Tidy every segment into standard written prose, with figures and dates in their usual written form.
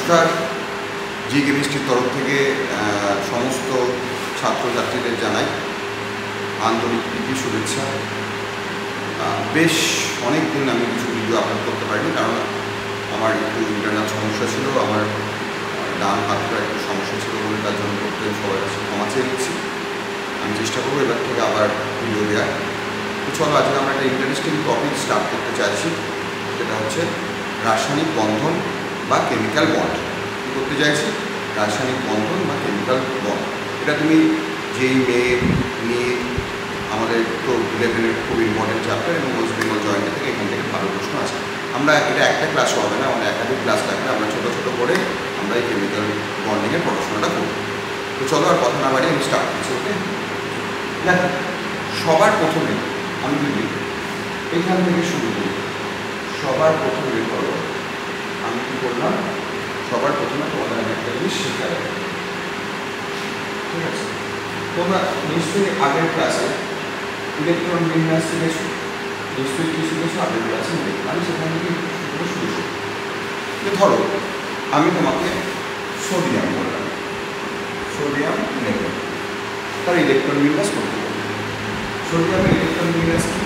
নমস্কার, জি কেমিস্ট্রির তরফ থেকে সমস্ত ছাত্রছাত্রীদের জানাই আন্তরিক প্রীতি শুভেচ্ছা। বেশ অনেক দিন আমি কিছু ভিডিও আপলোড করতে পারিনি, কারণ আমার একটু ইন্টারনাল সমস্যা ছিল, আমার ডান হাতটা একটু সমস্যা ছিল বলে তার জন্য করতে সবার কাছে ক্ষমা চেয়ে নিচ্ছি। আমি চেষ্টা করবো এবার থেকে আবার ভিডিও দেওয়ার। তো চলো, আজকে আমরা একটা ইন্টারেস্টিং টপিক স্টার্ট করতে চাইছি, যেটা হচ্ছে রাসায়নিক বন্ধন বা কেমিক্যাল বন্ড। কী করতে চাইছি? রাসায়নিক বন্ধন বা কেমিক্যাল বন্ড। এটা তুমি যেই মেয়ে নিয়ে আমাদের তো 11-এর খুব ইম্পর্টেন্ট চ্যাপ্টার এবং ওয়েস্ট বেঙ্গল জয়েন্ট থেকে এখান থেকে ভালো প্রশ্ন আছে। আমরা এটা একটা ক্লাসও হবে না, আমাদের একাধিক ক্লাস লাগবে, আমরা ছোটো ছোটো করে আমরা এই কেমিক্যাল বন্ডিংয়ের পড়াশোনাটা করব। তো চলো আর কথা না বাড়িয়ে আমি স্টার্ট করছি। ওকে, দেখো, সবার প্রথমে আমি যদি এখান থেকে শুরু করি, সবার প্রথমে ধরো আমি কী করলাম, সবার প্রথমে তোমাদের আমি একটা জিনিস শেখাই। ঠিক আছে, তোমরা নিশ্চয়ই আগের ক্লাসে ইলেকট্রন বিন্যাস শিখেছো, নিশ্চয়ই কী শিখেছো আগের ক্লাসে আমি সেখান থেকে শুরু করি। ধরো আমি তোমাকে সোডিয়াম বললাম, সোডিয়াম নেবে, তার ইলেকট্রন বিন্যাস করতে হবে। সোডিয়ামের ইলেকট্রন বিন্যাস কি?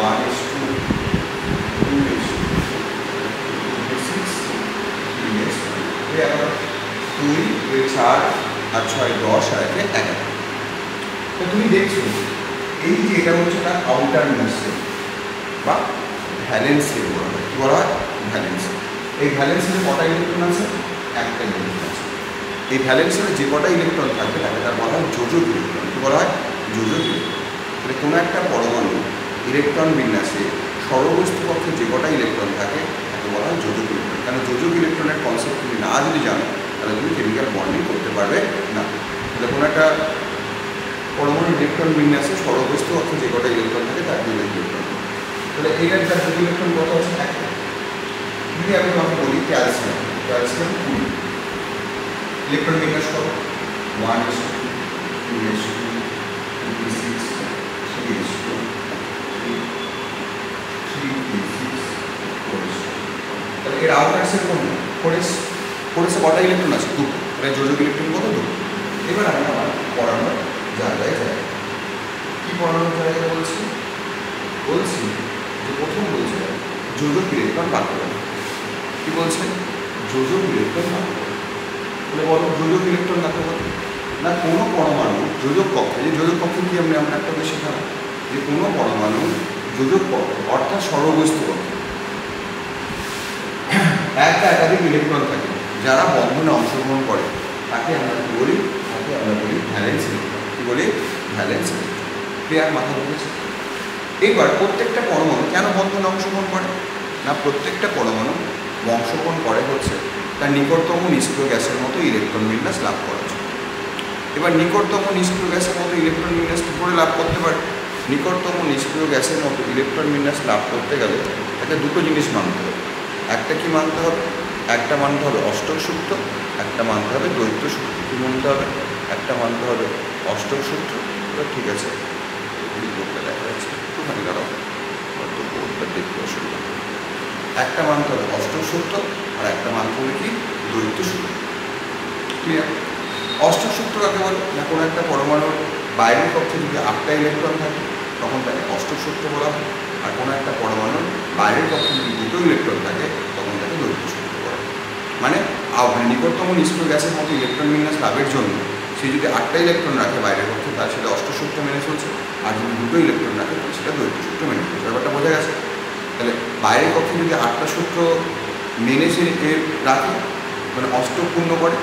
1:2, 2:6, 2, 4 আর 6, 10 আর 11। তো তুমি দেখছো এই যে এটা হচ্ছে তার আউটার মোস্ট বা ভ্যালেন্স সেল বলা হয়। কী বলা হয়? ভ্যালেন্স। এই ভ্যালেন্স সেলে কটা ইলেকট্রন আছে? একটা ইলেকট্রন আছে। এই ভ্যালেন্স সেলে যে কটা ইলেকট্রন থাকবে তাকে তার বলা হয় যোজক ইলেকট্রন। কী বলা হয়? যোজক ইলেকট্রন। মানে কোনো একটা পরমাণু ইলেকট্রন বিন্যাসে সর্ববস্তু পক্ষে যে কটা ইলেকট্রন থাকে তাকে বলা হয় যোজক ইলেকট্রন। কারণ যোজক ইলেকট্রনের কনসেপ্ট তুমি না যদি জানো তাহলে তুমি কেমিক্যাল বন্ডিং করতে পারবে না। তাহলে কোনো একটা পরমাণু ইলেকট্রন বিন্যাসে সর্ববস্তু পক্ষে যে কটা ইলেকট্রন থাকে তার যোজক ইলেকট্রন। তাহলে এইটার তার যোজক ইলেকট্রন কত আছে? একটা। যদি আমি তোমাকে বলি ক্যালসিয়াম, ক্যালসিয়াম 2, ইলেকট্রন বিন্যাস কত? 1:2, 2:2, 2:6, 3:2, 3:6, 4:2। তাহলে এর আউটার সেল কোন? 4s। 4s কটা ইলেকট্রন আছে? 2। তাহলে যোজক ইলেকট্রন কত? 2। এবার আমি আমার পড়ানোর জায়গায় যাই। কী পড়ানোর জায়গায় বলছি যে প্রথম বলছে যোজক ইলেকট্রন বার করে। কী বলছে? যোজক ইলেকট্রন বার করে। তাহলে বলো যোজক ইলেকট্রন কাকে বলে? না, কোনো পরমাণু যোজক কক্ষে, যে যোজক কক্ষে কি আমরা একটা বেশি খারাপ, যে কোনো পরমাণু যোজক কক্ষে অর্থাৎ সর্ববস্তু কক্ষে একটা একাধিক ইলেকট্রন থাকে যারা বন্ধনে অংশগ্রহণ করে তাকে আমরা কী বলি? তাকে আমরা বলি ভ্যালেন্স ইলেকট্রন। কী বলি? Valence electron. ক্লিয়ার? মাথা ঢুকেছে? এবার প্রত্যেকটা পরমাণু কেন বন্ধনে অংশগ্রহণ করে? না, প্রত্যেকটা পরমাণু অংশগ্রহণ করে হচ্ছে তার নিকটতম নিষ্ক্রিয় গ্যাসের মতো ইলেকট্রন বিন্যাস লাভ করার জন্য। এবার নিকটতম নিষ্ক্রিয় গ্যাসের মতো ইলেকট্রন বিন্যাস কী করে লাভ করতে পারে? নিকটতম নিষ্ক্রিয় গ্যাসের মতো ইলেকট্রন বিন্যাস লাভ করতে গেলে তাকে দুটো জিনিস মানতে হবে। একটা কি মানতে হবে? একটা মানতে হবে অষ্টক সূত্র, একটা মানতে হবে দ্বৈত সূত্র। কী মানতে হবে? একটা মানতে হবে অষ্টক সূত্র। ঠিক আছে, বোর্ডটা দেখা যাচ্ছে, একটুখানি দাঁড়াও, হয়তো বোর্ডটা দেখতে অসুবিধা। একটা মানতে হবে অষ্টক সূত্র আর একটা মানতে হবে কি? দ্বৈত সূত্র। ক্লিয়ার? অষ্টক সূত্র কাকে বলে? না, কোনো একটা পরমাণুর বাইরের পক্ষে যদি 8টা ইলেকট্রন থাকে তখন তাকে অষ্টক সূত্র বলা হয়। আর কোনো একটা পরমাণুর বাইরের পক্ষে যদি 2টো ইলেকট্রন থাকে তখন তাকে দ্বৈত সূত্র বলা হয়। মানে নিকটতম নিষ্ক্রিয় গ্যাসের মতো ইলেকট্রন বিন্যাস লাভের জন্য সে যদি 8টা ইলেকট্রন রাখে বাইরের পক্ষে তার সেটা অষ্টক সূত্র মেনে চলছে, আর যদি 2টো ইলেকট্রন রাখে তাহলে সেটা দ্বৈত সূত্র মেনে চলছে। ব্যাপারটা বোঝা গেছে? তাহলে বাইরের পক্ষে যদি 8টা সূত্র মেনে সে রাখে, মানে অষ্টক পূর্ণ করে,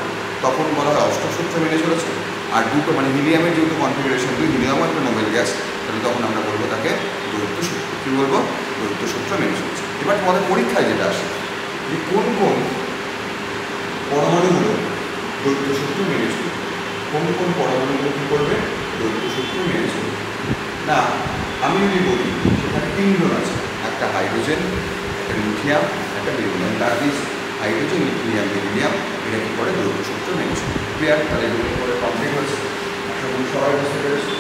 তখন বলা হয় অষ্টক সূত্র মেনে চলেছে। আর দুটো, মানে হিলিয়ামের যেহেতু কনফিগারেশন 2, হিলিয়াম একটা নোবেল গ্যাস, তাহলে তখন আমরা বলবো তাকে দ্বৈত সূত্র। কী বলবো? দ্বৈত সূত্র মেনে চলছে। এবার তোমাদের পরীক্ষায় যেটা আসে যে কোন কোন পরমাণুগুলো দ্বৈত সূত্র মেনে চলবে, কোন কোন পরমাণুগুলো কী করবে? দ্বৈত সূত্র মেনে চলবে। না, আমি যদি বলি সেখানে 3 জন আছে, একটা হাইড্রোজেন, একটা লিথিয়াম, একটা বেরিলিয়াম। তার দিস হাইড্রোজেন, লিথিয়াম, বেরিলিয়াম এটা কী করে? দ্বৈত সূত্র মেনে চলবে। ক্লিয়ার? তাহলে এগুলো করে কমপ্লিট হয়েছে। সবাই বুঝতে পেরেছে?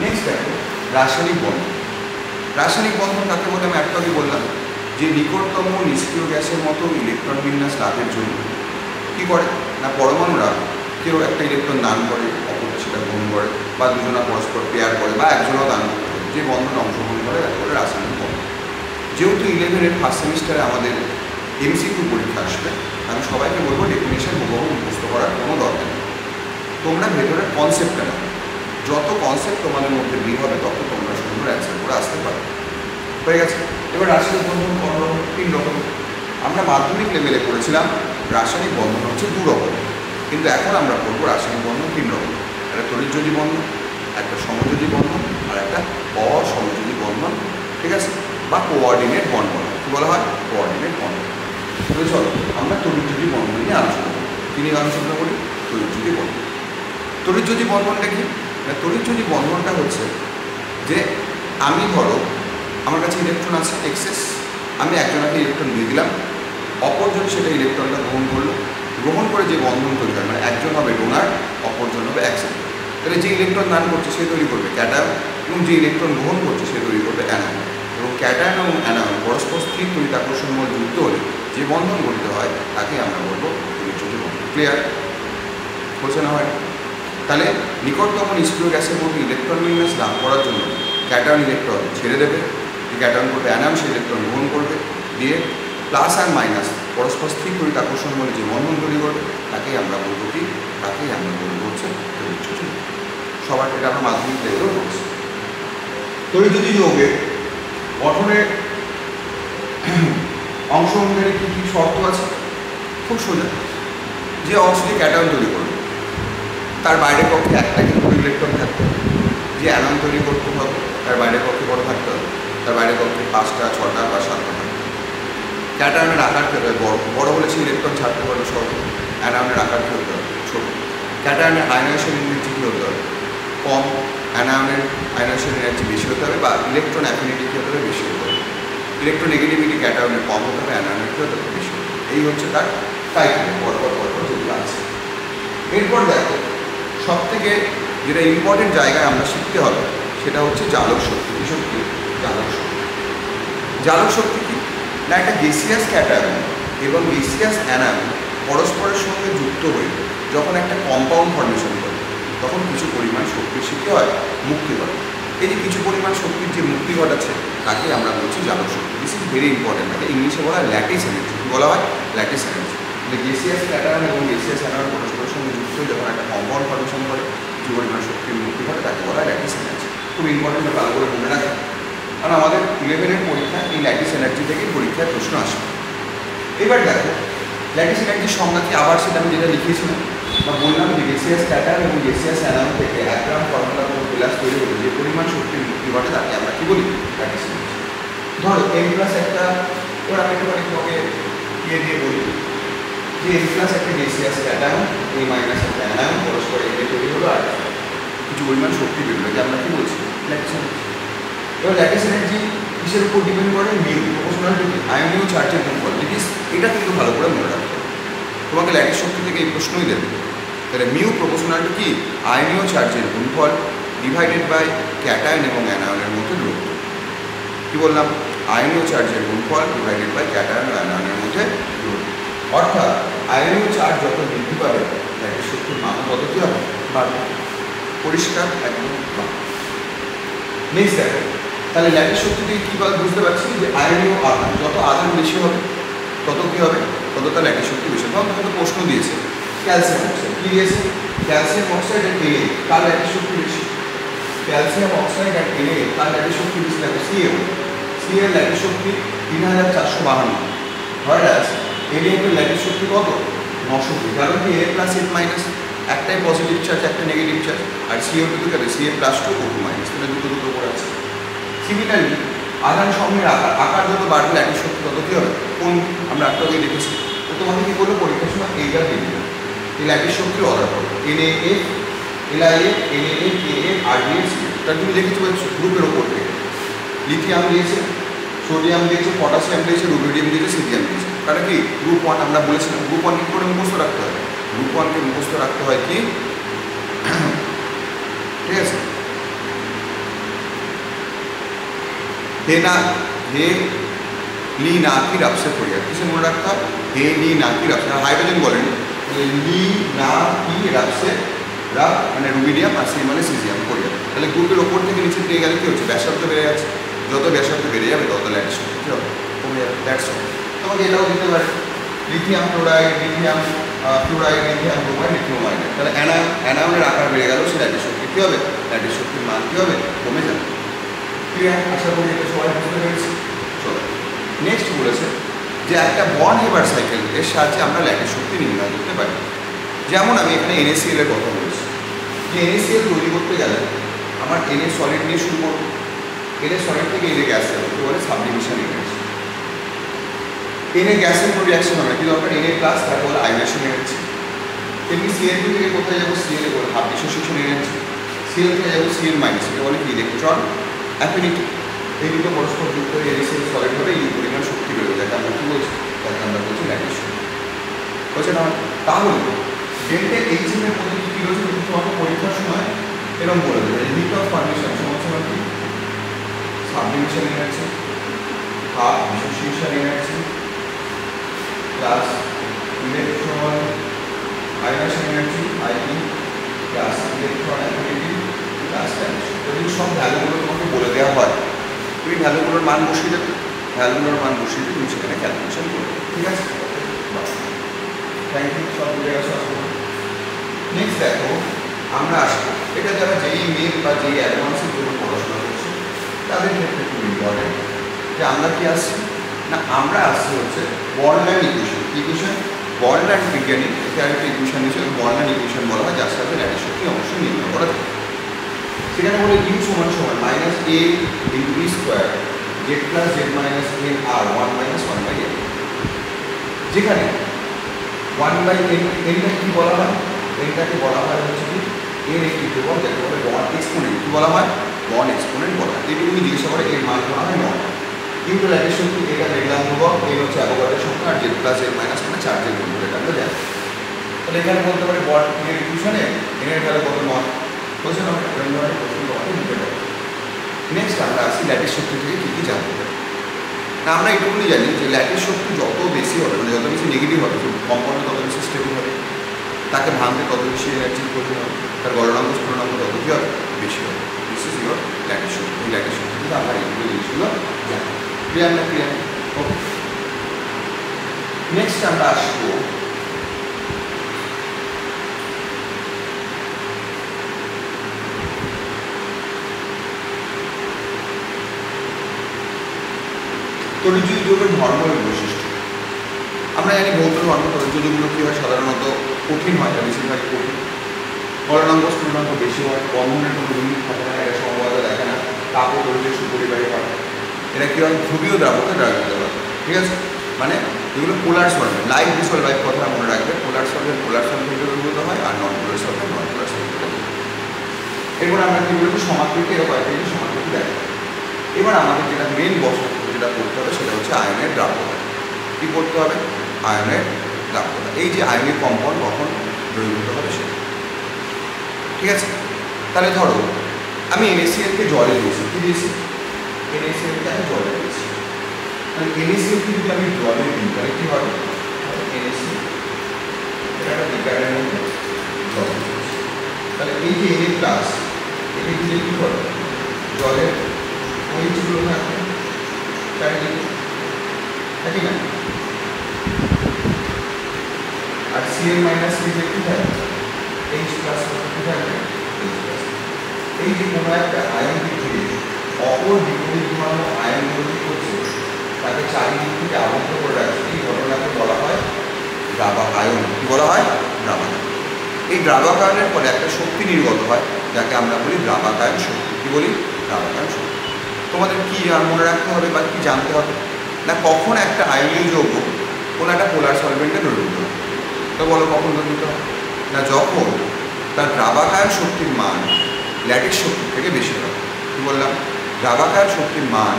নেক্সট দেখো রাসায়নিক বন্ধন। রাসায়নিক বন্ধন কাকে বলে? আমি একটু আগে বললাম যে নিকটতম নিষ্ক্রিয় গ্যাসের মতো ইলেকট্রন বিন্যাস লাভের জন্য কী করে না, পরমাণুরা কেউ একটা ইলেকট্রন দান করে, অপরটা সেটা গ্রহণ করে, বা দুজনা পরস্পর পেয়ার করে, বা একজনও দান করতে পারে, যে বন্ধন অংশগ্রহণ করে তাকে বলে রাসায়নিক বন্ধন। যেহেতু 11-এর ফার্স্ট সেমিস্টারে আমাদের MCQ পরীক্ষা আসবে, আমি সবাইকে বলবো ডেফিনেশন হুবহু মুখস্থ করার কোনো দরকার নেই। তোমরা ভেতরের কনসেপ্টটা নাও, যত কনসেপ্ট তোমাদের মধ্যে বের হবে তত তোমরা সুন্দর অ্যান্সার করে আসতে পারো। হয়ে গেছে। এবার রাসায়নিক বন্ধন কত রকম? 3 রকম। আমরা মাধ্যমিক লেভেলে করেছিলাম রাসায়নিক বন্ধন হচ্ছে 2 রকম, কিন্তু এখন আমরা করবো রাসায়নিক বন্ধন 3 রকম। একটা তড়িৎযোজী বন্ধন, একটা সমযোজী বন্ধন, আর একটা অসমযোজী বন্ধন, ঠিক আছে, বা কোঅর্ডিনেট বন্ড বলা হয়। কী বলা হয়? Coordinate bond. তবে চলো আমরা তড়িৎযোজী বন্ধন নিয়ে আলোচনা করি। কী নিয়ে আলোচনা করি? তড়িৎযোজী বন্ধন। তড়িৎযোজী বন্ধনটা কি? তড়িৎযোজী বন্ধনটা হচ্ছে যে আমি ধরো আমার কাছে ইলেকট্রন আছে এক্সেস, আমি একজনকে ইলেকট্রন দিয়ে দিলাম, অপরজন সেটা ইলেকট্রনটা গ্রহণ করলো, গ্রহণ করে যে বন্ধন তৈরি হয়, মানে একজন হবে ডোনার, অপরজন হবে অ্যাকসেপ্টর। তাহলে যে ইলেকট্রন দান করছে সে তৈরি করবে ক্যাটায়ন, এবং যে ইলেকট্রন গ্রহণ করছে সে তৈরি করবে অ্যানায়ন। এবং ক্যাটায়ন এবং অ্যানায়ন পরস্পর স্থির তড়িৎ-আকর্ষণ বল যুক্ত হলে যে বন্ধন গঠিত হয় তাকে আমরা বলবো তড়িৎযোজী বন্ধন। ক্লিয়ার হচ্ছে না হয়? তাহলে নিকটতম নিষ্ক্রিয় গ্যাসের মধ্যে ইলেকট্রন বিন্যাস লাভ করার জন্য ক্যাটায়ন ইলেকট্রন ছেড়ে দেবে, ক্যাটায়ন করবে অ্যানায়ন, সে ইলেকট্রন গ্রহণ করবে, দিয়ে প্লাস আর মাইনাস পরস্পর স্থির তড়িৎ আকর্ষণ বলে যে বন্ধন তৈরি করবে তাকেই আমরা বলবো কি? তাকেই আমরা বলবো হচ্ছে তড়িৎযোজী। সবার এটা আমরা মাধ্যমিক লেভেলেও বলছি। তড়িৎযোজী যৌগের গঠনের অংশগ্রহণের কী কী শর্ত আছে? খুব সোজা। যে অংশটি ক্যাটায়ন তৈরি করবে তার বাইরের পক্ষে একটা কিন্তু ইলেকট্রন থাকতে হবে। যে অ্যানায়ন তৈরি করতে হবে তার বাইরের পক্ষে বড় থাকতে হবে, তার বাইরের পক্ষে 5টা 6টা বা 7টা থাকতে হবে। ক্যাটায়নের আকার কী হতে হবে? বড়। বড় হলে সে ইলেকট্রন ছাড়তে পারবে সহজে। অ্যানায়নের আকার কী হতে হবে? ছোটো। ক্যাটায়নের আয়নাইজেশন এনার্জি কী হতে হবে? কম। অ্যানায়নের আয়নাইজেশন এনার্জি বেশি হতে হবে, বা ইলেকট্রন অ্যাফিনিটি কী হতে হবে? বেশি হতে হবে। ইলেকট্রোনেগেটিভিটি ক্যাটায়নের কম হতে হবে, অ্যানায়নের কী হতে হবে? বেশি হতে হবে। এই হচ্ছে তার ক্রাইটেরিয়া, পরপর যেগুলো আছে। এরপর দেখো সবথেকে যেটা ইম্পর্টেন্ট জায়গায় আমরা শিখতে হবে সেটা হচ্ছে জালক শক্তি। কি শক্তি? জালক শক্তি। জালক শক্তি কি না, একটা গেসিয়াস ক্যাটায়ন এবং গেসিয়াস অ্যানায়ন পরস্পরের সঙ্গে যুক্ত হয়ে যখন একটা কম্পাউন্ড ফর্মেশন করে তখন কিছু পরিমাণ শক্তির সৃষ্টি হয়, মুক্তি ঘটে। এই যে কিছু পরিমাণ শক্তির যে মুক্তি ঘটাচ্ছে তাকে আমরা বলছি জালক শক্তি। This is very important. এটা ইংলিশে বলা হয় ল্যাটিস এনার্জি। বলা হয় ল্যাটিস এনার্জি। গেসিয়াস ক্যাটায়ন এবং গেসিয়াস অ্যানায়ন পরস্পরের সঙ্গে যুক্ত হয়ে যখন একটা কম্পাউন্ড ফর্মেশন করে যে পরিমাণ শক্তির মুক্তি ঘটে তাকে বলা হয় ল্যাটিস এনার্জি। খুব ইম্পর্টেন্ট, ভালো করে মনে রাখা, কারণ আমাদের 11-এর পরীক্ষায় এই ল্যাটিস এনার্জি থেকে পরীক্ষায় প্রশ্ন আসে। এবার দেখো ল্যাটিস এনার্জির সংজ্ঞা কি, আবার সেটা আমি যেটা লিখেছিলাম বা বললাম যে গেসিয়াস ক্যাটায়ন এবং গেসিয়াস অ্যানায়ন থেকে 1 গ্রাম ফর্মুলা কোনো গ্লাস তৈরি হলে যে পরিমাণ শক্তির মুক্তি ঘটে তাকে আমরা কি বলি? Lattice energy. ধরো M+ একটা, এবার আমি একটুখানি তোমাকে দিয়ে বলি যে M+ একটা গেসিয়াস ক্যাটায়ন, A- একটা অ্যানায়ন পরস্পর এনে তৈরি হলো আর কিছু পরিমাণ শক্তি বেরোলো, যে আমরা কি বলছি? Lattice energy. এবার ল্যাটিস এনার্জি কিসের উপর ডিপেন্ড করে? মিউ, প্রপোর্শনাল টু আয়নীয় চার্জের গুণফল। এটা কিন্তু ভালো করে মনে রাখতে হবে, তোমাকে ল্যাটিস শক্তি থেকে এই প্রশ্নই দেবে। তাহলে মিউ প্রপোর্শনাল টু কি? আয়নীয় চার্জের গুণফল ডিভাইডেড বাই ক্যাটায়ন এবং অ্যানায়নের মধ্যে দূরত্ব। কি বললাম? আয়নীয় চার্জের গুণফল ডিভাইডেড বাই ক্যাটায়ন ও অ্যানায়নের মধ্যে দূরত্ব। অর্থাৎ আয়নীয় চার্জ যত বৃদ্ধি পাবে ল্যাটিস শক্তির মান কত কী হবে? বাড়বে। পরিষ্কার একদম। নেক্সট দেখো, তাহলে ল্যাটিস শক্তি থেকে কী বুঝতে পারছি যে আয়নীয় আধান, যত আধান বেশি হবে তত কী হবে? তত তার ল্যাটিস শক্তি বেশি হবে। তখন প্রশ্ন দিয়েছে ক্যালসিয়াম অক্সাইড, কী দিয়েছে? ক্যালসিয়াম অক্সাইড আর Na, তার ল্যাটিস শক্তি বেশি। ক্যালসিয়াম অক্সাইড আর Na তার ল্যাটিস শক্তি বেশি। দেখো সি এর ল্যাটিস শক্তি 3452, whereas Na এর ল্যাটিস শক্তি কত? 900। কারণ কি Na+, Na-, একটাই পজিটিভ চার্জ, একটা নেগেটিভ চার্জ, আর CO2 থেকে Ca+2 O2-, তাহলে দুটো করে আছে। সিমিলারলি আধান সমূহের আকার যত বাড়বে ল্যাটিস শক্তি তত কী হবে? কোন আমরা একটু আগে দেখেছি। তো তোমাকে কী বললো পরীক্ষার সময়? এইটা দিয়ে দিল এই ল্যাটিস শক্তির অর্ডার করো NaF, LiF, NaF, KF, RDF, তার তুমি দেখেছো গ্রুপের ওপর থেকে লিথিয়াম দিয়েছে, সোডিয়াম দিয়েছে, পটাশিয়াম দিয়েছে, রুবিডিয়াম দিয়েছে, সিলিয়াম দিয়েছে। তাহলে কি গ্রুপ 1 আমরা বলেছিলাম। গ্রুপ 1 কী করে মুখস্থ রাখতে হয়? গ্রুপ 1কে মুখস্থ রাখতে হয় কি? ঠিক আছে, হে লি না কি রাপসে ফোরিয়ার, কিছু মনে রাখতে হবে, হে লি না কি রাপসে, হাইড্রোজেন বলেন লি না কি রাপসে, রাপ মানে রুবিডিয়াম আর সি মানে সিজিয়াম ফোরিয়ার। তাহলে গ্রুপের ওপর থেকে নিচে দিয়ে গেলে কী হচ্ছে, ব্যাসার্ধ বেড়ে যাচ্ছে, যত ব্যাসার্ধ বেড়ে যাবে তত ল্যাটিস শক্তি কী হবে, কমে যাবে। That's all. তোমাকে এটাও দিতে পারে lithium chloride, lithium fluoride, lithium bromide, lithium iodide. তাহলে অ্যানায়নের আকার বেড়ে গেল, সে ল্যাটিস শক্তি কী হবে, ল্যাটিস শক্তির মান কী হবে, কমে যাবে। ক্লিয়ার? আশা করি এটা সবাই বুঝতে পেরেছি। চলো নেক্সট বলেছে যে একটা বন্ড হেবার সাইকেল এর সাহায্যে আমরা ল্যাটিস শক্তি নির্ণয় করতে পারি। যেমন আমি এখানে NaCl এর কথা বলছি, যে NaCl তৈরি করতে গেলে আমার Na সলিড নিয়ে শুরু করবো, Na সলিড থেকে Na গ্যাস যাবে, বলে সাবডিভিশন এনার্জি। Na গ্যাসের উপর রিয়াকশন হবে কি দরকার, Na প্লাস, তারপর বলে আয়োনেশন এনার্জি। তেমনি Cl2 থেকে কোথায় যাবো, Cl বলে হাফ ডিসোসিয়েশন এনার্জি। Cl থেকে যাবো Cl মাইনাস, এটা বলে কি ইলেকট্রন অ্যাফিনিটি। এই দুটো পরস্পর যুক্ত হয়ে NaCl সলিড হবে, এই পরিমাণ শক্তি বেরোবে, যাকে আমরা কী বলছি, যাকে আমরা বলছি ল্যাটিস শক্তি। বলছে না? তাহলে ডেল্টা এইচএম এর মধ্যে কী রয়েছে, কিন্তু তোমাকে পরীক্ষার সময় এরকম বলে দেবে, হিট অফ ফর্মেশন সমান কি subdivision energy, half dissociation energy plus electron ionisation energy IP plus electron affinity plus lattice. যদি সব ভ্যালুগুলো তোমাকে বলে দেওয়া হয়, তুমি ভ্যালুগুলোর মান বসিয়ে দেবে, ভ্যালুগুলোর মান বসিয়ে দিয়ে তুমি সেখানে ক্যালকুলেশন করবে। ঠিক আছে? থ্যাংক ইউ, সব বুঝে গেছো। নেক্সট দেখো, আমরা আসবো এটা যারা যেই মেন বা যেই অ্যাডভান্সের জন্য পড়াশোনা করছে তাদের ক্ষেত্রে খুব ইম্পর্টেন্ট, যে আমরা কি আসছি না, আমরা আসছি হচ্ছে বর্ণান ইকুয়েশন। ইকুয়েশন বর্ণান বিজ্ঞানী এতে আরেকটা ইকুয়েশন দিয়েছে, বর্ণান ইকুয়েশন বলা হয়, যার সাথে ল্যাটিস শক্তি অবশ্যই নির্ণয় করা যায়। সেখানে বলে ইউ সমান সমান minus A into B square Z plus Z minus N R 1 - 1/n, যেখানে 1/n, এনটাকে কী বলা হয়, এনটাকে বলা হয় হচ্ছে কি এর একটি ধ্রুবক, যাকে বলে বন্ড এক্সপোনেন্ট। কী বলা হয়, বন্ড এক্সপোনেন্ট বলা হয়। এইটুকু জিজ্ঞাসা করে এর মান বলা হয় নট। কিন্তু ল্যাটিস শক্তি এটা দেখলাম ধ্রুবক, এর হচ্ছে অ্যাভোগাড্রোর সংখ্যা, আর জেড প্লাস জেড মাইনাস মানে চার্জের বন্ধু, এটা আমরা জানি। তাহলে এখানে বলতে পারি বন্ড এর ইকুয়েশনে এনের ভ্যালু কত নট, বলছে না, এরকম ধরনের প্রশ্ন তোমাকে দিতে পারে। নেক্সট আমরা আসি ল্যাটিস শক্তি থেকে কী কী জানতে পারি। না, আমরা এটুকুনি জানি যে ল্যাটিস শক্তি যত বেশি হবে, মানে যত বেশি নেগেটিভ হবে, কম্পাউন্ড তত বেশি স্টেবল হবে, তাকে ভাঙতে তত বেশি এনার্জির প্রয়োজন হবে, তার গলনাঙ্ক স্ফুটনাঙ্ক তত কী হবে, বেশি হবে। দিস ইজ ইউর ল্যাটিস শক্তি। এই ল্যাটিস শক্তি কিন্তু আমরা এইগুলো জিনিসগুলো জানি। ক্লিয়ার না? ক্লিয়ার? ওকে। নেক্সট আমরা আসবো তড়িৎ যৌগের ধর্ম এবং বৈশিষ্ট্য। আমরা জানি ভৌত ধর্ম তড়িৎ যৌগগুলো কী হয়, সাধারণত কঠিন হয়, বেশিরভাগই কঠিন, গলনাঙ্ক স্ফুটনাঙ্ক বেশি হয়, বন্ধনের কোনো লিমিট থাকে না, এটা সমবাদ দেখে না, তাপ ও তড়িতের সুপরিবাহী হয়, এটা কী হয়, ধ্রুবীয় দ্রাবকে দ্রাবিত হয়। ঠিক আছে? মানে এগুলো পোলার সলভেন্ট, লাইক ডিসলভাইভ কথা মনে রাখবে, পোলার সলভেন্টে দ্রবীভূত হয়, আর নন পোলার সলভেন্ট নন পোলার সলভেন্টে। এরপর আমরা কী বলবো, সমাকৃতি, এরকম কয়েকটি সমাকৃতি দেখা। এবার আমাদের যেটা মেন বস্তু যেটা করতে হবে সেটা হচ্ছে আয়নের দ্রাব্যতা। কী করতে হবে, আয়নের দ্রাব্যতা। এই যে আয়নিক কম্পাউন্ড কখন দ্রবীভূত হবে সেটা। ঠিক আছে? তাহলে ধরো আমি NaCl-কে জলে দিয়েছি, কী দিয়েছি, NaCl-কে আমি জলে দিয়েছি। তাহলে NaCl-কে যদি আমি জলে দিই তাহলে কী হবে, NaCl এটা একটা বিকারের মধ্যে জল দিয়েছি। তাহলে এই যে Na প্লাস, এটি দিলে কী হবে, জলের ওইগুলো থাকবে চারিদিকে, ঠিক না? আর Cl মাইনাস কি কী থাকবে, H প্লাস কী থাকবে, H প্লাস। এই যে কোনো একটা আয়ন থেকে অপর বিপরীত ধর্ম আয়নগুলো কী করছে, তাকে চারিদিক থেকে আবদ্ধ করে রাখছে, এই ঘটনাকে বলা হয় দ্রাবকায়ন। কী বলা হয়, দ্রাবকায়ন। এই দ্রাবকায়নের ফলে একটা শক্তি নির্গত হয়, যাকে আমরা বলি দ্রাবকায়ন শক্তি। কী বলি, দ্রাবকায়ন শক্তি। তোমাদের কি মনে রাখতে হবে বা কি জানতে হবে না, কখন একটা আয়নীয় যৌগ কোনো একটা পোলার সলভেন্টে দ্রবীভূত হয়। তো বলো কখন দ্রবীভূত হয় না, যখন তার দ্রাবকায়ন শক্তির মান ল্যাটিস শক্তির থেকে বেশি হয়। কী বললাম, দ্রাবকায়ন শক্তির মান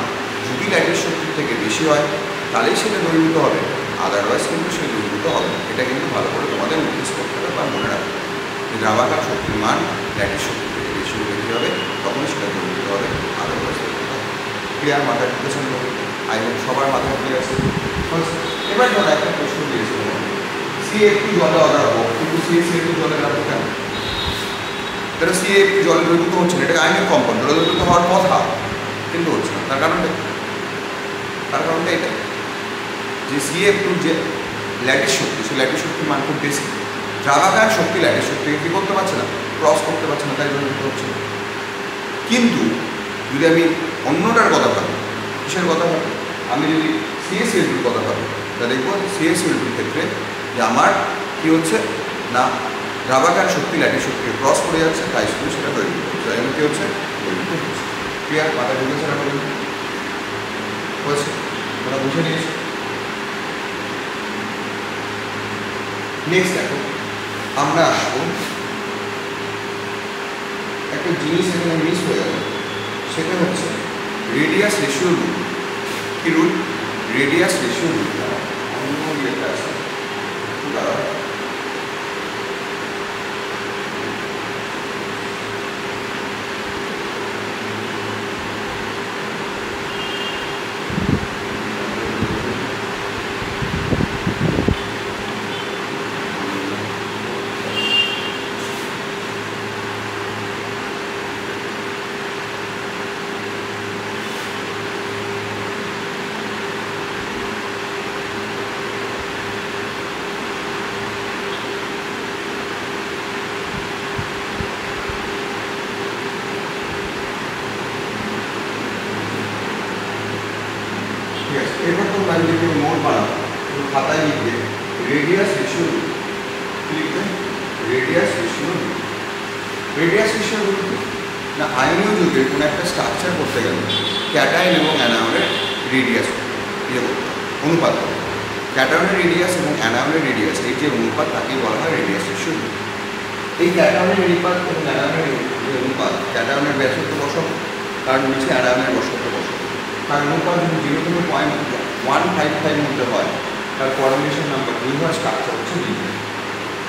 যদি ল্যাটিস শক্তির থেকে বেশি হয় তাহলেই সেটা দ্রবীভূত হবে, আদারওয়াইজ কিন্তু সে দ্রবীভূত হবে। এটা কিন্তু ভালো করে তোমাদের নোটিস করতে হবে বা মনে রাখতে হবে। দ্রাবকায়ন শক্তির মান ল্যাটিস শক্তির থেকে বেশি হলে কী হবে, তখনই সেটা দ্রবীভূত হবে, আদারওয়াইজ। ক্লিয়ার? মাথায় ঢুকেছেন? আই হোপ সবার মাথায় ঠিক আছে। এবার ধর একটা প্রশ্ন দিয়েছিল, CH2 জলে অর্ডার হোক, কিন্তু CH2 জলে রাখবো কেন? তাহলে CH2 জলে দ্রবীভূত হচ্ছে না, এটাকে আয়নিক কম্পাউন্ড, জলে দ্রবীভূত হওয়ার কথা কিন্তু হচ্ছে না। তার কারণটা এটা যে CH2 যে ল্যাটিস শক্তি, সেই ল্যাটিস শক্তির মান খুব বেশি। দ্রাবকায়ন শক্তি ল্যাটিস শক্তিকে কী করতে পারছে না, ক্রস করতে পারছে না, তাই জন্য হচ্ছে না। কিন্তু যদি আমি অন্যটার কথা ভাবি, কিসের কথা ভাবি, আমি যদি CaCl2 কথা ভাবি, তাহলে দেখবো CaCl2 ক্ষেত্রে যে আমার কী হচ্ছে না, দ্রাবকায়ন শক্তি ল্যাটিস শক্তিকে ক্রস করে যাচ্ছে, তাই শুধু সেটা তৈরি করছে, তাই জন্য কী হচ্ছে, ক্লিয়ার? মাথায় ঢুকেছে না বলুন? হয়েছে? ওরা বুঝে নিয়েছে। নেক্সট দেখো, আমরা আসবো একটা জিনিস এখানে মিস হয়ে গেল, সেটা হচ্ছে রেডিয়াস রেশিও রুল। কি রুল? Radius ratio rule. অন্য ইয়েটা আছে, এরপর তোমরা যদি কেউ নোট বানাও, খাতায় লিখবে রেডিয়াস রেশিও রুল। লিখবে radius ratio rule. Radius ratio rule না, আয়নীয় যুগের কোনো একটা স্ট্রাকচার করতে গেলে ক্যাটায়ন এবং অ্যানায়নের রেডিয়াস ইয়ে করতে হবে, অনুপাত করতে হবে। ক্যাটায়নের রেডিয়াস এবং অ্যানায়নের রেডিয়াস, এই যে অনুপাত, তাকেই বলা হয় রেডিয়াস রেশিও রুল। এই ক্যাটায়নের অনুপাত এবং অ্যানায়নের অনুপাত, ক্যাটায়নের ব্যাসার্ধ বসাবো, তার নিচে অ্যানায়নের ব্যাসার্ধ বসাবো। তার অনুপাত যদি 0 থেকে 0.155 মধ্যে হয়, তার কোঅর্ডিনেশন নাম্বার 2 হয়, স্ট্রাকচার হচ্ছে লিনিয়ার।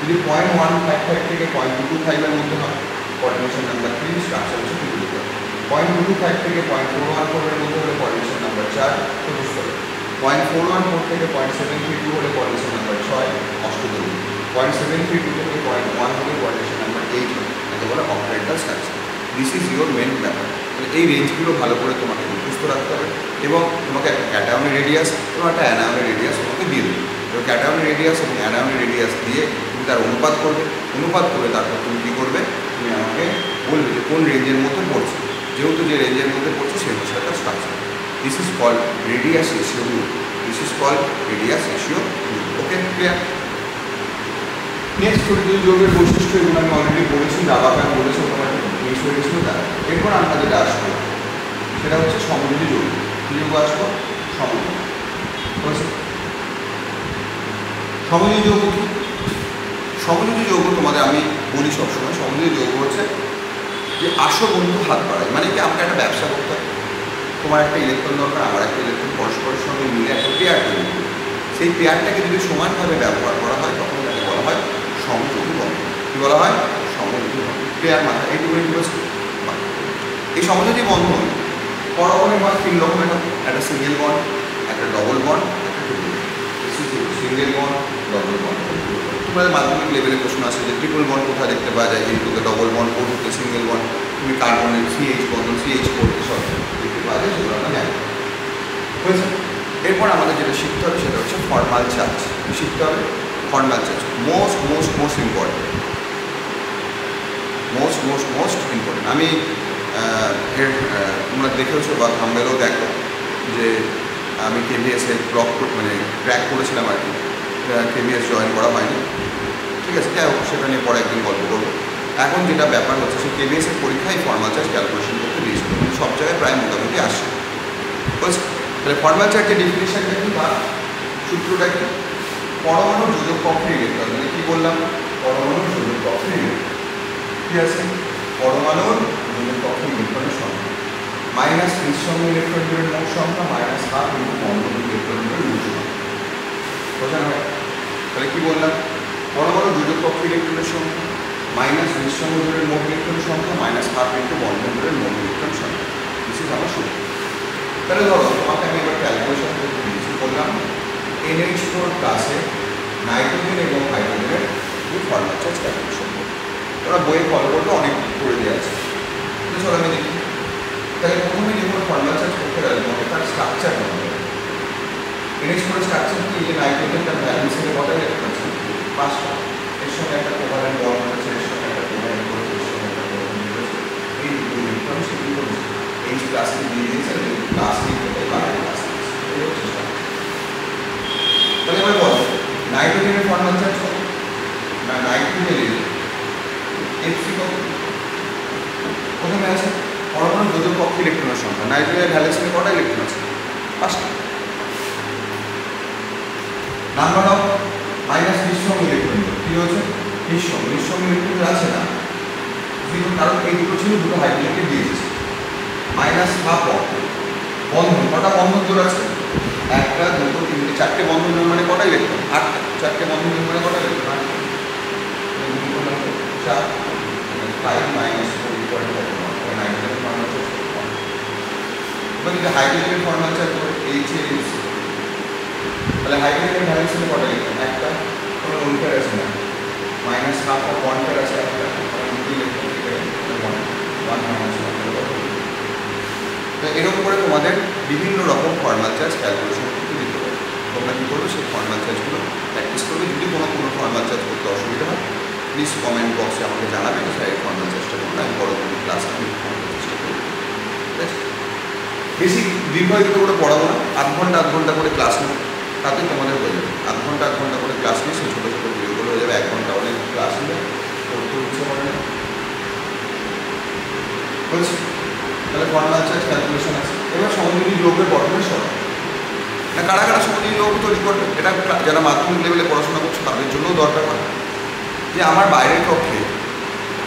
যদি 0.155 থেকে 0.225 এর মধ্যে হয়, কোঅর্ডিনেশন নাম্বার 3, স্ট্রাকচার হচ্ছে 2. 0.225 থেকে 0.414 এর মধ্যে হলে কোঅর্ডিনেশন নাম্বার 4, চতুস্তর। 0.414 থেকে 0.732 হলে কোঅর্ডিনেশন নাম্বার 6, অষ্টদল। 0.732 থেকে 0.1 হলে কোঅর্ডিনেশন নাম্বার 8 হয়, একে বলে octahedral structure. This is your main ব্যাপার। এই রেঞ্জগুলো ভালো করে তোমাকে মুখস্থ রাখতে হবে, এবং তোমাকে একটা ক্যাটায়নের রেডিয়াস এবং একটা অ্যানায়নের রেডিয়াস তোমাকে দিয়ে দেবে। এবার ক্যাটায়নের রেডিয়াস এবং অ্যানায়নের রেডিয়াস দিয়ে তুমি তার অনুপাত করবে, অনুপাত করে তারপর তুমি কী করবে, তুমি আমাকে বলবে যে কোন রেঞ্জের মধ্যে পড়ছে। যেহেতু যে রেঞ্জের মধ্যে পড়ছে সেই হচ্ছে একটা structure. This is called radius ratio rule. This is called radius ratio rule. Okay, clear? Next তড়িৎ যৌগের বৈশিষ্ট্য, এগুলো আমি অলরেডি বলেছি, দ্রাবকায়ন বলেছি, ওখানে মিস হয়ে গেছিল। তার এরপর আমরা যেটা আসবো সেটা হচ্ছে সমযোজী যৌগ। কী যৌগ আসবো? সমযোজী। সমযোজী যৌগ কি? সমযোজী যৌগ তোমাদের আমি বলি সবসময়, সমযোজী যৌগ হচ্ছে যে আসো বন্ধু হাত বাড়ায়। মানে কি, আমাকে একটা ব্যবসা করতে হবে, তোমার একটা ইলেকট্রন দরকার, আমার একটা ইলেকট্রন, পরস্পরের সঙ্গে মিলে একটা পেয়ার তৈরি করবে। সেই পেয়ারটাকে যদি সমানভাবে ব্যবহার করা হয়, তখন তাকে বলা হয় সমযোজী বন্ধন। কী বলা হয়? সমযোজী বন্ধন। পেয়ার মাথা এইটুকুনি বুঝেছি। এই সমযোজী বন্ধন পরমাণুর মান 3 রকমের হবে। একটা সিঙ্গেল বন্ড, একটা ডবল বন্ড, একটা triple bond. Single bond, double bond. তোমাদের মাধ্যমিক লেভেলে প্রশ্ন আছে যে ট্রিপল বন্ড কোথায় দেখতে পাওয়া যায়, এনটুতে ডবল বন্ড, ওটুতে সিঙ্গেল বন্ড, তুমি কার্বনের CH বন্ধন, CH4 সব দেখতে পাওয়া যায়, সেগুলো আমরা জানি। হয়েছে? এরপর আমাদের যেটা শিখতে হবে সেটা হচ্ছে ফর্মাল চার্জ। শিখতে হবে formal charge, most important, most important. আমি তোমরা দেখেওছো বা থাম্বনেলেও দেখো যে আমি KVS ক্র্যাক করেছিলাম আর কি। KVS জয়েন করা হয়নি, ঠিক আছে, যাই হোক, সেটা নিয়ে পরে একদিন গল্প করবো। এখন যেটা ব্যাপার হচ্ছে, সেই KVS এর পরীক্ষায় ফর্মাল চার্জ ক্যালকুলেশন করতে দিয়েছিল, সব জায়গায় প্রায় মোটামুটি আসছে। বুঝছে? তাহলে ফর্মাল চার্জের ডেফিনেশনটা কি বা সূত্রটা কি? পরমাণুর যোজক কক্ষের ইলেকট্রন, মানে কি বললাম, পরমাণুর যোজক কক্ষের ইলেকট্রন, ঠিক আছে, পরমাণুর যোজক কক্ষের ইলেকট্রনের সংখ্যা মাইনাস নিঃসঙ্গ ইলেকট্রনের মোট সংখ্যা মাইনাস হাফ ইন্টু বন্ধন ইলেকট্রনের মোট সংখ্যা। বোঝানো হয়? তাহলে কি বললাম, পরমাণুর যোজক কক্ষের ইলেকট্রনের সংখ্যা মাইনাস নিঃসঙ্গ জোড়ের মোট ইলেকট্রনের সংখ্যা মাইনাস হাফ ইন্টু বন্ধন জোড়ের মোট ইলেকট্রন সংখ্যা। দিস ইজ আমার সূত্র। তাহলে ধরো তোমাকে আমি এবার ক্যালকুলেশন করতে দিয়েছি, বললাম NH4 ক্লাসে নাইট্রোজেন এবং হাইড্রোজেনের ফর্মাল চার্জ ক্যালকুলেশন করবো। তোমরা বইয়ে ফলো করবে, অনেক করে দেওয়া আছে। চলো আমি দেখি। তাহলে প্রথমে যখন ফর্মাল চার্জ করতে গেলে তোমাকে তার স্ট্রাকচার করতে হবে। NH4 স্ট্রাকচার কি, যে নাইট্রোজেন তার ভ্যালেন্সিতে কটা ইলেকট্রন আছে? 5টা। এর সঙ্গে একটা কোভালেন্ট বন্ড আছে, এর সঙ্গে একটা কোভালেন্ট বন্ড, এর সঙ্গে একটা কোভালেন্ট বন্ড। এই দুটো ইলেকট্রন সেটি করছে এই ক্লাসে দিয়ে দিয়েছে, ক্লাস নিয়ে বাইরে ক্লাস দিয়েছে। এই হচ্ছে তাহলে এবার বলো নাইট্রোজেনের ফর্মাল চার্জ কত? না, নাইট্রোজেনের Hc কত? প্রথমে আছে পরমাণু যোজক কক্ষে ইলেকট্রনের সংখ্যা। নাইট্রোজেনের ভ্যালেন্সিতে কটা ইলেকট্রন আছে? 5টা। নাম্বার অফ মাইনাস নিঃসঙ্গ ইলেকট্রন কি হচ্ছে? নিঃসঙ্গ ইলেকট্রন আছে না, কারণ এই দুটো ছিল, দুটো হাইড্রোজেনকে দিয়েছে। মাইনাস হাফ অফ বন্ধন, কটা বন্ধন জোর আছে? 1 2 3 4টে বন্ধন জোর মানে কটা ইলেকট্রন? 8টা। 4টে বন্ধন জোর মানে কটা ইলেকট্রন? 4 5 মাইনাস 4 ইকুয়াল টু নাইট্রোজেনের ফর্মাল চার্জ। এবার যদি হাইড্রোজেনের ফর্মাল চার্জ করে HAC, তাহলে হাইড্রোজেনের ভ্যালেন্সিতে কটা ইলেকট্রন? 1টা। কোনো উল্টার আছে না, মাইনাস হাফ অফ বন্ডের আছে 1টা, দুটো ইলেকট্রন থেকে 1 মাইনাস 1। তো এরকম করে তোমাদের বিভিন্ন রকম ফর্মাল চার্জ ক্যালকুলেশন করতে দিতে পারে। তোমরা কী করবে, সেই ফর্মাল চার্জগুলো প্র্যাকটিস করবে। যদি কোনো ফর্মাল চার্জ করতে অসুবিধা হয় প্লিজ কমেন্ট বক্সে আমাকে জানাবেন, স্যার এই ফর্মাল চার্জটা করবো, আমি পরবর্তী ক্লাসে আমি চেষ্টা করবো। ঠিক আছে, বেশি দীর্ঘায়িত করে পড়াবো না, আধ ঘন্টা করে ক্লাস নেব, তাতে তোমাদের হয়ে যাবে। আধ ঘন্টা করে ক্লাস নিয়ে সেই ছোটো ছোটো ভিডিওগুলো হয়ে যাবে। 1 ঘন্টা অনেক ক্লাস নিলে পড়তে ইচ্ছে করে না। বলছি তাহলে ফর্মাল চার্জ ক্যালকুলেশন আছে। এবার সমযোজী যৌগের গঠনের সরল না, কারা কারা সমযোজী যৌগ তৈরি করবে, এটা যারা মাধ্যমিক লেভেলে পড়াশোনা করছে তাদের জন্যও দরকার হয়। যে আমার বাইরের কক্ষে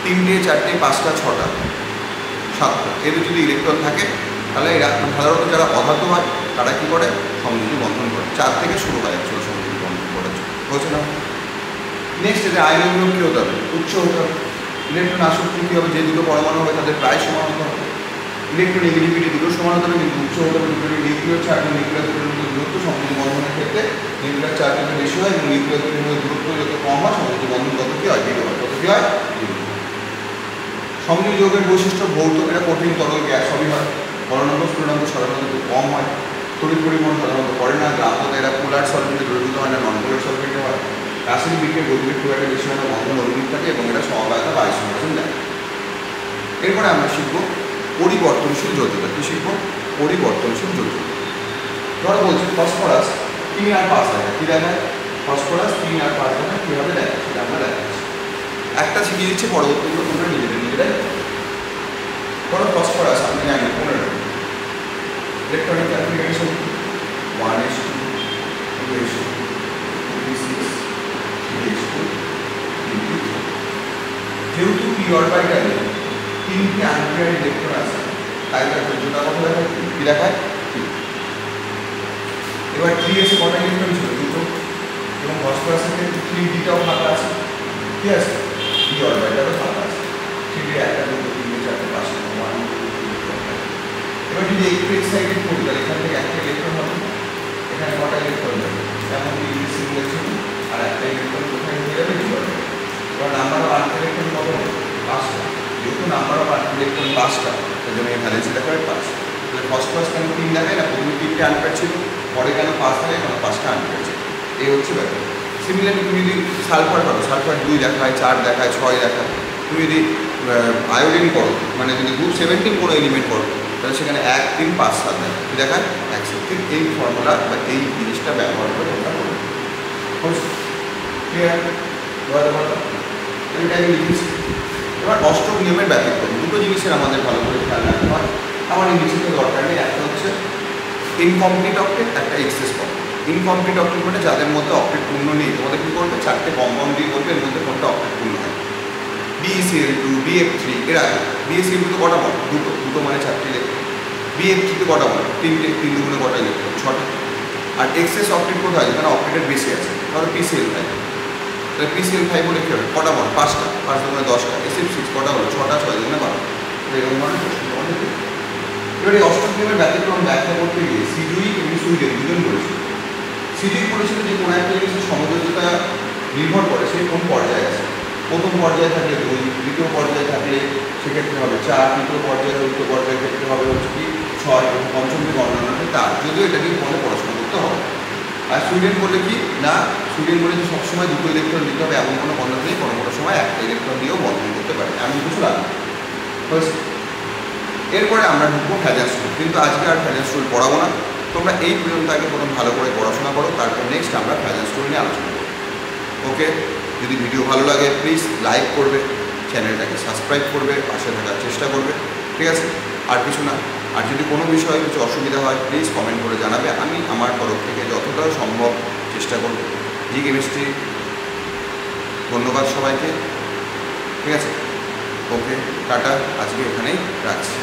3টে 4টে 5টা 6টা 7টা এদের যদি ইলেকট্রন থাকে, তাহলে এরা সাধারণত যারা অধাতু হয় তারা কী করে, সমযোজী বন্ধন করে। 4 থেকে শুরু হয় অ্যাকচুয়ালি সমযোজী বন্ধন করার জন্য, হচ্ছে না? নেক্সট যে আয়নগুলো কী হতে হবে? উচ্চ হতে হবে। ইলেকট্রন আসক্তি কী হবে? যে দুটো পরমাণু হবে তাদের প্রায় সমান হতে হবে। ইলেকট্রন নেগেটিভিটি দুটো সমান হতে হবে, কিন্তু উচ্চ হতে হবে। দুটো নিউক্লিয়ার চার্জ এবং নিউক্লিয়ার দুটোর মধ্যে দূরত্ব সমযোজী বন্ধনের ক্ষেত্রে নিউক্লিয়ার চার্জ যত বেশি হয় এবং নিউক্লিয়ার দুটোর মধ্যে দূরত্ব যত কম হয়, সমযোজী বন্ধন তত কী হয়? দৃঢ় হয়। কত কী হয়? সমযোজী যৌগের বৈশিষ্ট্য ভৌত, এটা কঠিন তরল গ্যাস সবই হয়। গলনাঙ্ক স্ফুটনাঙ্ক সাধারণত একটু কম হয়। তড়িৎ পরিবহন সাধারণত করে না। গ্রাহ্যতা এরা পোলার সলভেন্টে দ্রবীভূত হয় না, নন পোলার সলভেন্টে হয়। রাসায়নিক বিক্রিয়ার গতিবেগ খুব একটা বেশি হয় না, বন্ধন অণুবিক থাকে এবং এটা সমবায়তা বা আইসোমার্জন দেয়। এরপরে আমরা শিখব পরিবর্তনশীল যোজ্যতা। কী শিখব? পরিবর্তনশীল যোজ্যতা। ধরো বলছি ফসফরাস 3 আর 5 দেখায়। কী দেখায়? ফসফরাস 3 আর 5 দেখায়। কীভাবে দেখায় সেটা আমরা দেখাচ্ছি। একটা শিখিয়ে দিচ্ছে, পরবর্তীগুলো তোমরা নিজেরাই। ধরো ফসফরাস আপনি জানেন 15 electronic configuration 1s2 2s2 3s6 3s2 3p3। যেহেতু p অরবিটালে 3টে আনপেয়ার্ড ইলেকট্রন আছে, তাই তার যোজ্যতা কত দেখায়? কি দেখায়? 3। এবার 3s এ কটা ইলেকট্রন ছিল? 2টো। এবং ফসফরাসের ক্ষেত্রে 3dটাও ফাঁকা আছে, ঠিক আছে? p অরবিটালও ফাঁকা আছে। 3d 1 2 3 4 5 1 2 3 4। এবার যদি একটু এক্সাইটেড করি, তাহলে এখান থেকে একটা ইলেকট্রন হবে, এখানে কটা ইলেকট্রন যাবে? যেমন সিঙ্গেল ছিল, আর একটা ইলেকট্রন কোথায় হয়ে যাবে? D orbital. এবার নাম্বার অফ আনপেয়ার্ড ইলেকট্রন কত হবে? 5টা। যেহেতু নাম্বার অফ আনপেয়ার্ড ইলেকট্রন 5টা, তার জন্য এই ভ্যালেন্সি দেখাবে 5। তাহলে ফসফরাস কেন 3 দেখায় না? প্রথমে 3টে আনপেয়ার্ড ছিল, পরে কেন 5 দেখায়? কারণ 5টা আনপেয়ার্ড ছিল। এই হচ্ছে ব্যাপার। সিমিলারলি তুমি যদি সালফার করো, সালফার 2 দেখায়, 4 দেখায়, 6 দেখায়। তুমি যদি আয়োডিন করো, মানে যদি গ্রুপ 17 কোনো এলিমেন্ট করো, তাহলে সেখানে 1 3 5 7 দেখায়। কী দেখায়? 1 ঠিক এই ফর্মুলা বা এই জিনিসটা ব্যবহার করে তোমরা করবে। ক্লিয়ার? এটা আমি লিখেছি। এবার অষ্টক নিয়মের ব্যতিক্রম দুটো জিনিসের আমাদের ভালো করে খেয়াল রাখতে হয়। আমার এই লিখিতে দরকার নেই। একটা হচ্ছে ইনকমপ্লিট অক্টেট, একটা এক্সেস অক্টেট। ইনকমপ্লিট অক্টেট মানে যাদের মধ্যে অক্টেট পূর্ণ নেই, তোমাদের কী করবে? 4টে কম্পাউন্ড দিয়ে বলবে এর মধ্যে কোনটা অক্টেট পূর্ণ হয়। BeCl2 BF3 এর আগে BeCl2 তো কটা বল? দুটো মানে 4টে ইলেকট্রন। BF3 তে কটা বল? 3টে। 3 দুগুণে কটা ইলেকট্রন? 6টা। আর এক্সেস অক্টেট কোথায়? যেখানে অক্টেটের বেশি আছে, ধরো PCl5। তাহলে PCl5 বলে কী হবে? কটা বল? 5টা। 5 দুগুণে 10টা। SF6 কটা হলো? 6টা। 6 দুগুণে 12। এরকম ধরনের প্রশ্ন তোমাদের এবার এই অষ্টম নিয়মের ব্যতিক্রম ব্যাখ্যা করতে গিয়ে সিজুইক এবং সুইডেন দুজন বলেছিল। সিজুইক বলেছিল যে কোনো একটা জিনিসের সমযোজতা নির্ভর করে সে কোন পর্যায়ে আছে। প্রথম পর্যায়ে থাকলে 2, দ্বিতীয় পর্যায়ে থাকলে সেক্ষেত্রে হবে 4, তৃতীয় পর্যায়ে দ্বিতীয় পর্যায়ের ক্ষেত্রে হবে হচ্ছে কি 6 এবং পঞ্চম থেকে অন্যান্য তার, যদিও এটা নিয়ে মনে পড়াশোনা করতে হবে। আর সুইডেন বলে কি না, সুইডেন বলে যে সবসময় 2টো ইলেকট্রন দিতে হবে এমন কোনো বন্ধন নেই, কোনো কোনো সময় একটা ইলেকট্রন দিয়েও বন্ধন করতে পারে, এমন কিছু লাগে। এরপরে আমরা ঢুকবো ফ্যাজান্স রুল, কিন্তু আজকে আর ফ্যাজান্স রুল পড়াবো না। তোমরা এই পর্যন্ত আগে প্রথম ভালো করে পড়াশোনা করো, তারপর নেক্সট আমরা ফ্যাজান্স রুল নিয়ে আলোচনা করবো। ওকে, যদি ভিডিও ভালো লাগে প্লিজ লাইক করবে, চ্যানেলটাকে সাবস্ক্রাইব করবে, পাশে থাকার চেষ্টা করবে, ঠিক আছে? আর কিছু না। আর যদি কোনো বিষয়ে কিছু অসুবিধা হয় প্লিজ কমেন্ট করে জানাবে, আমি আমার তরফ থেকে যতটা সম্ভব চেষ্টা করব। জি কেমিস্ট্রি, ধন্যবাদ সবাইকে, ঠিক আছে? ওকে, টাটা, আজকে এখানেই রাখছি।